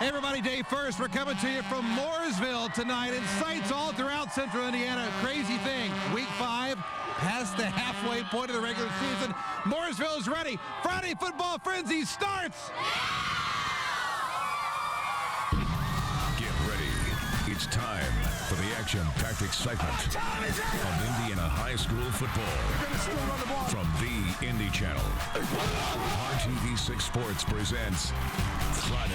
Hey everybody, day first. We're coming to you from Mooresville tonight, and sights all throughout Central Indiana. Crazy thing. Week 5, past the halfway point of the regular season. Mooresville is ready. Friday Football Frenzy starts. Get ready. It's time for the action-packed excitement of Indiana high school football. From the Indy Channel, RTV6 Sports presents Friday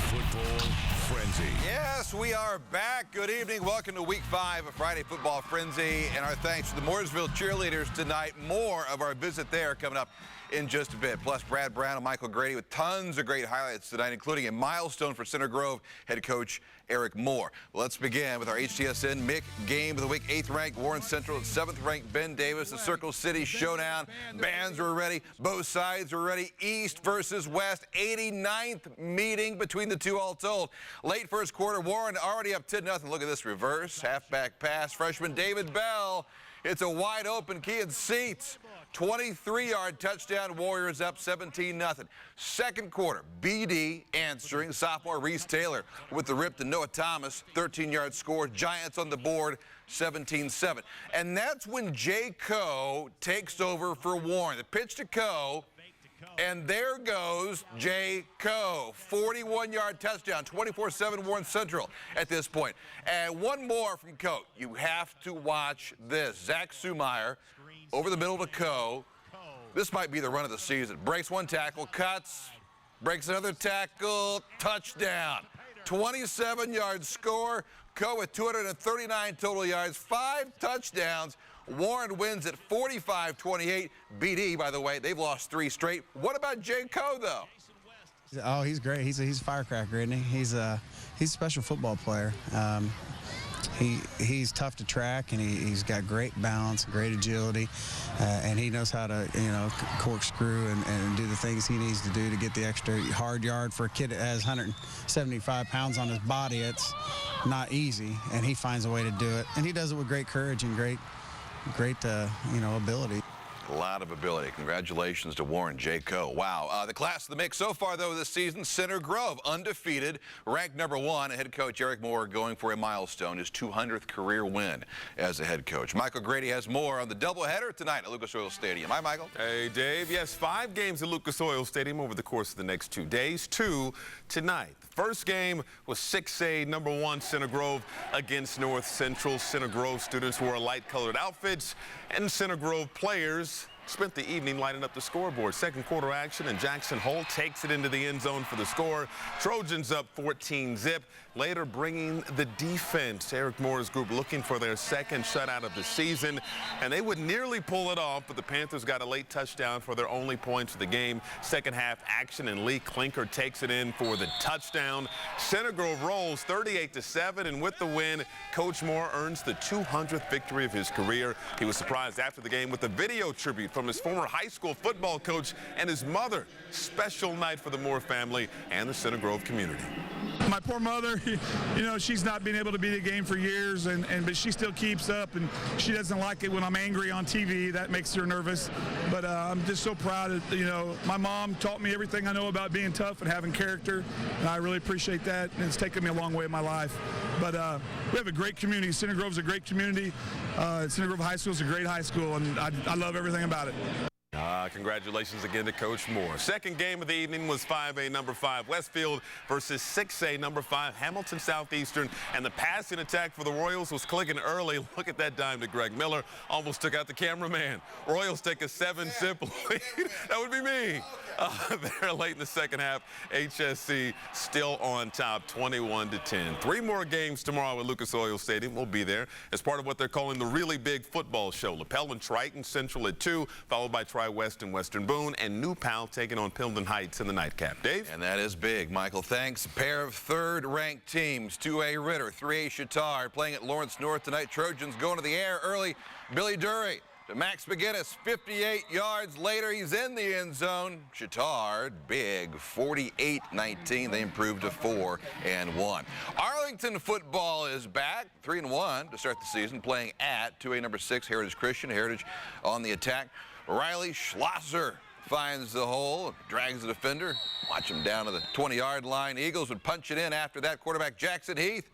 Football Frenzy. Yes, we are back. Good evening. Welcome to Week 5 of Friday Football Frenzy. And our thanks to the Mooresville cheerleaders tonight. More of our visit there coming up in just a bit. Plus, Brad Brown and Michael Grady with tons of great highlights tonight, including a milestone for Center Grove head coach Eric Moore. Let's begin with our HTSN MIC game of the week. 8th-ranked Warren Central at 7th-ranked Ben Davis. The Circle City showdown. Bands were ready. Both sides were ready. East versus West. 89th meeting between the two all told. Late first quarter, Warren already up 10-0. Look at this reverse. Halfback pass. Freshman David Bell. It's a wide open key and seats. 23-yard touchdown. Warriors up 17-0. Second quarter, BD answering. Sophomore Reese Taylor with the rip to Noah Thomas. 13-yard score. Giants on the board, 17-7. And that's when Jay Coe takes over for Warren. The pitch to Coe. And there goes Jay Coe. 41-yard touchdown, 24-7 Warren Central at this point. And one more from Coe. You have to watch this. Zach Sumeyer over the middle to Coe. This might be the run of the season. Breaks one tackle, cuts, breaks another tackle, touchdown. 27-yard score. Coe with 239 total yards, 5 touchdowns. Warren wins at 45-28. BD, by the way, they've lost 3 straight. What about Jay Coe, though? Oh, he's great. He's a firecracker, isn't he? He's a special football player. He's tough to track, and he's got great balance, great agility, and he knows how to, corkscrew and do the things he needs to do to get the extra hard yard. For a kid that has 175 pounds on his body, it's not easy, and he finds a way to do it. And he does it with great courage and great ability. A lot of ability. Congratulations to Warren Jay Coe. Wow. The class of the mix so far, though, this season, Center Grove, undefeated, ranked number 1. Head coach Eric Moore going for a milestone, his 200th career win as a head coach. Michael Grady has more on the doubleheader tonight at Lucas Oil Stadium. Hi, Michael. Hey, Dave. Yes, 5 games at Lucas Oil Stadium over the course of the next 2 days. 2 tonight. The first game was 6A number 1 Center Grove against North Central. Center Grove students wore light-colored outfits, and Center Grove players spent the evening lighting up the scoreboard. Second quarter action, and Jackson Holt takes it into the end zone for the score. Trojans up 14-zip. Later bringing the defense. Eric Moore's group looking for their second shutout of the season, and they would nearly pull it off, but the Panthers got a late touchdown for their only points of the game. Second half action, and Lee Klinker takes it in for the touchdown. Center Grove rolls 38-7, and with the win, Coach Moore earns the 200th victory of his career. He was surprised after the game with a video tribute from his former high school football coach and his mother. Special night for the Moore family and the Center Grove community. My poor mother, she's not been able to be at the game for years, but she still keeps up, and she doesn't like it when I'm angry on TV. That makes her nervous. But I'm just so proud of, my mom taught me everything I know about being tough and having character, and I really appreciate that, and it's taken me a long way in my life. But we have a great community. Center Grove's a great community. Center Grove High School is a great high school, and I love everything about it. Congratulations again to Coach Moore. Second game of the evening was 5A number 5 Westfield versus 6A number 5 Hamilton Southeastern, and the passing attack for the Royals was clicking early. Look at that dime to Greg Miller. Almost took out the cameraman. Royals take a 7-zip lead. That would be me. They're late in the second half. HSC still on top, 21-10. 3 more games tomorrow at Lucas Oil Stadium. We'll be there as part of what they're calling the really big football show. LaPel and Triton Central at 2, followed by Tri-West and Western Boone, and New Pal taking on Pilden Heights in the nightcap. Dave? And that is big, Michael. Thanks. A pair of 3rd-ranked teams, 2A Ritter, 3A Chatard, playing at Lawrence North tonight. Trojans going to the air early. Billy Dury to Max McGinnis, 58 yards later, he's in the end zone. Chatard, big, 48-19. They improved to 4-1. Arlington football is back, 3-1 to start the season, playing at 2A number 6 Heritage Christian. Heritage on the attack. Riley Schlosser finds the hole, drags the defender. Watch him down to the 20-yard line. Eagles would punch it in after that. Quarterback Jackson Heath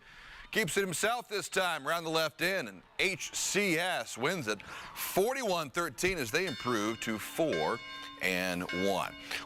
keeps it himself this time around the left end, and HCS wins it 41-13 as they improve to 4-1.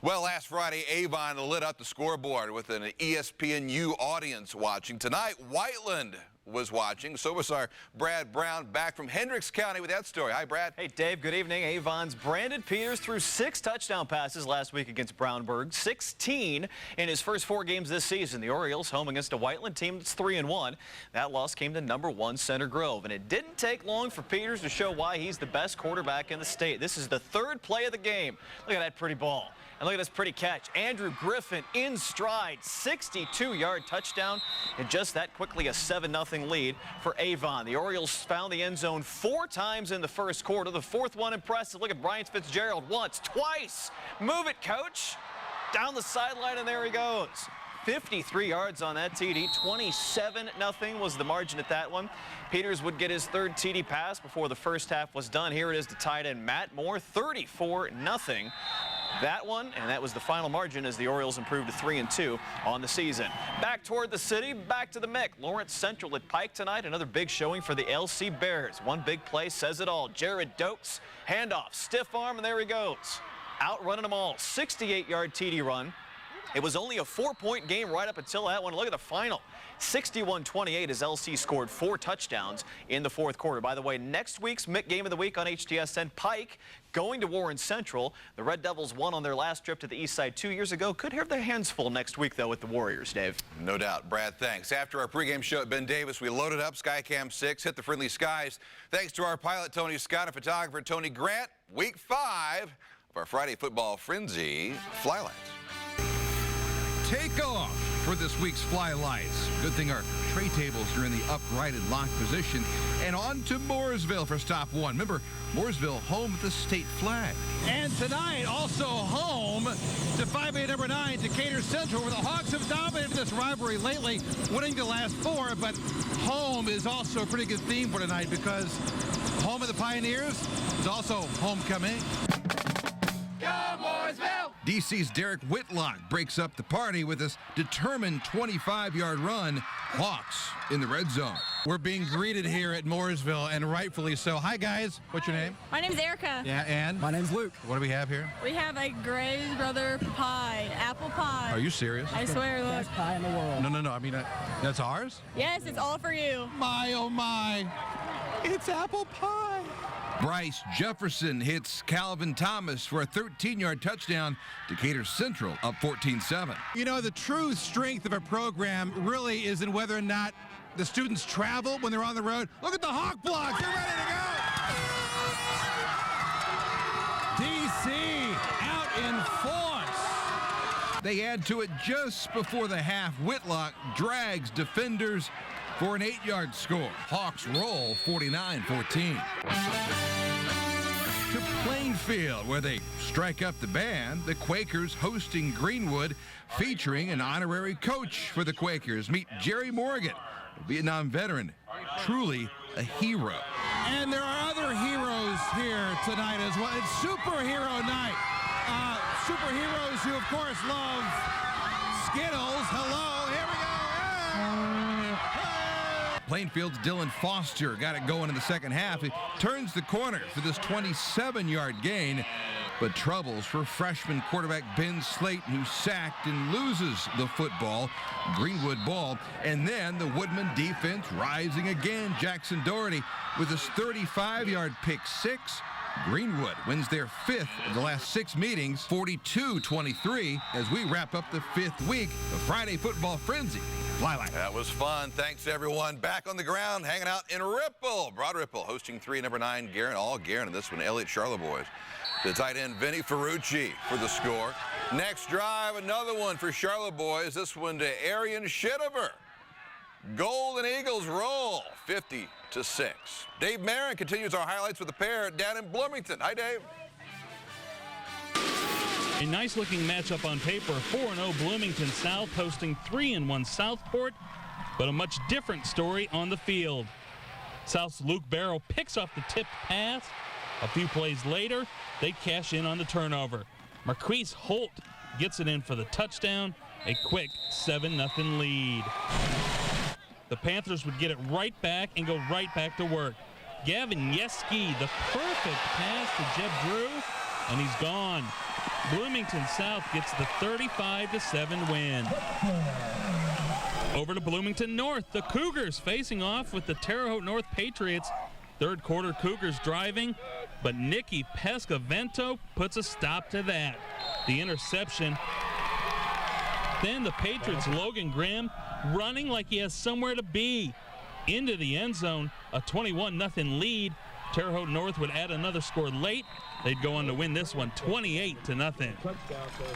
Well, last Friday, Avon lit up the scoreboard with an ESPNU audience watching. Tonight, Whiteland was watching. So was our Brad Brown back from Hendricks County with that story. Hi, Brad. Hey, Dave. Good evening. Avon's Brandon Peters threw 6 touchdown passes last week against Brownburg, 16 in his first 4 games this season. The Orioles home against a Whiteland team that's 3-1. That loss came to #1 Center Grove, and it didn't take long for Peters to show why he's the best quarterback in the state. This is the 3rd play of the game. Look at that pretty ball. And look at this pretty catch. Andrew Griffin in stride, 62-yard touchdown, and just that quickly a 7-0 lead for Avon. The Orioles found the end zone 4 times in the first quarter. The 4th one impressive. Look at Brian Fitzgerald once, twice. Move it, coach. Down the sideline, and there he goes. 53 yards on that TD. 27-0 was the margin at that one. Peters would get his 3rd TD pass before the first half was done. Here it is to tight end Matt Moore, 34-0. That one, and that was the final margin as the Orioles improved to 3-2 on the season. Back toward the city, back to the MIC. Lawrence Central at Pike tonight. Another big showing for the LC Bears. One big play says it all. Jared Dokes, handoff, stiff arm, and there he goes. Outrunning them all. 68-yard TD run. It was only a 4-point game right up until that one. Look at the final. 61-28 as LC scored 4 touchdowns in the 4th quarter. By the way, next week's MIC Game of the Week on HTSN, Pike going to Warren Central. The Red Devils won on their last trip to the East Side 2 years ago. Could have their hands full next week, though, with the Warriors, Dave. No doubt. Brad, thanks. After our pregame show at Ben Davis, we loaded up Skycam 6, hit the friendly skies. Thanks to our pilot, Tony Scott, and photographer, Tony Grant. Week 5 of our Friday Football Frenzy Fly Lights. Take off for this week's Fly Lights. Good thing our tray tables are in the upright and locked position. And on to Mooresville for stop 1. Remember, Mooresville home with the state flag. And tonight, also home to 5A number 9, Decatur Central, where the Hawks have dominated this rivalry lately, winning the last 4. But home is also a pretty good theme for tonight because home of the Pioneers is also homecoming. Go Mooresville! DC's Derek Whitlock breaks up the party with this determined 25-yard run. Hawks in the red zone. We're being greeted here at Mooresville, and rightfully so. Hi, guys. What's your name? My name's Erica. Yeah, and? My name's Luke. What do we have here? We have a Gray's Brother pie, apple pie. Are you serious? I swear, look. Best pie in the world. No. I mean, that's ours? Yes, it's all for you. My, oh, my. It's apple pie. Bryce Jefferson hits Calvin Thomas for a 13-yard touchdown. Decatur Central up 14-7. You know, the true strength of a program really is in whether or not the students travel when they're on the road. Look at the Hawk blocks. They're ready to go. DC out in force. They add to it just before the half. Whitlock drags defenders for an 8-yard score. Hawks roll 49-14. To Plainfield, where they strike up the band. The Quakers hosting Greenwood, featuring an honorary coach for the Quakers. Meet Jerry Morgan, a Vietnam veteran, truly a hero. And there are other heroes here tonight as well. It's superhero night. Superheroes who, of course, love Skittles. Hello, here we go. Plainfield's Dylan Foster got it going in the second half. He turns the corner for this 27-yard gain, but troubles for freshman quarterback Ben Slayton, who sacked and loses the football. Greenwood ball, and then the Woodman defense rising again. Jackson Doherty with his 35-yard pick 6. Greenwood wins their 5th of the last 6 meetings, 42-23, as we wrap up the 5th week of Friday Football Frenzy. Flylight. That was fun. Thanks, everyone. Back on the ground, hanging out in Ripple. Broad Ripple, hosting 3 number 9, Guerin. All Guerin, and this one, Elliott Charlebois. The tight end, Vinny Ferrucci for the score. Next drive, another one for Charlebois. This one to Arian Shitover. Golden Eagles roll 50-6. Dave Marin continues our highlights with the pair down in Bloomington. Hi, Dave. A nice-looking matchup on paper. 4-0 Bloomington South hosting 3-1 Southport, but a much different story on the field. South's Luke Barrow picks up the tipped pass. A few plays later, they cash in on the turnover. Marquise Holt gets it in for the touchdown, a quick 7-0 lead. The Panthers would get it right back and go right back to work. Gavin Yeski, the perfect pass to Jeb Drew, and he's gone. Bloomington South gets the 35-7 win. Over to Bloomington North, the Cougars facing off with the Terre Haute North Patriots. Third quarter, Cougars driving, but Nicky Pescavento puts a stop to that. The interception. Then the Patriots' Logan Grimm running like he has somewhere to be. Into the end zone, a 21-0 lead. Terre Haute North would add another score late. They'd go on to win this one 28-0.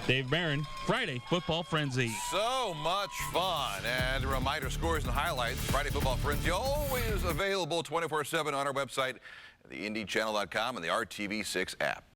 Dave Barron, Friday Football Frenzy. So much fun. And a reminder, scores and highlights, Friday Football Frenzy, always available 24/7 on our website, theindychannel.com and the RTV6 app.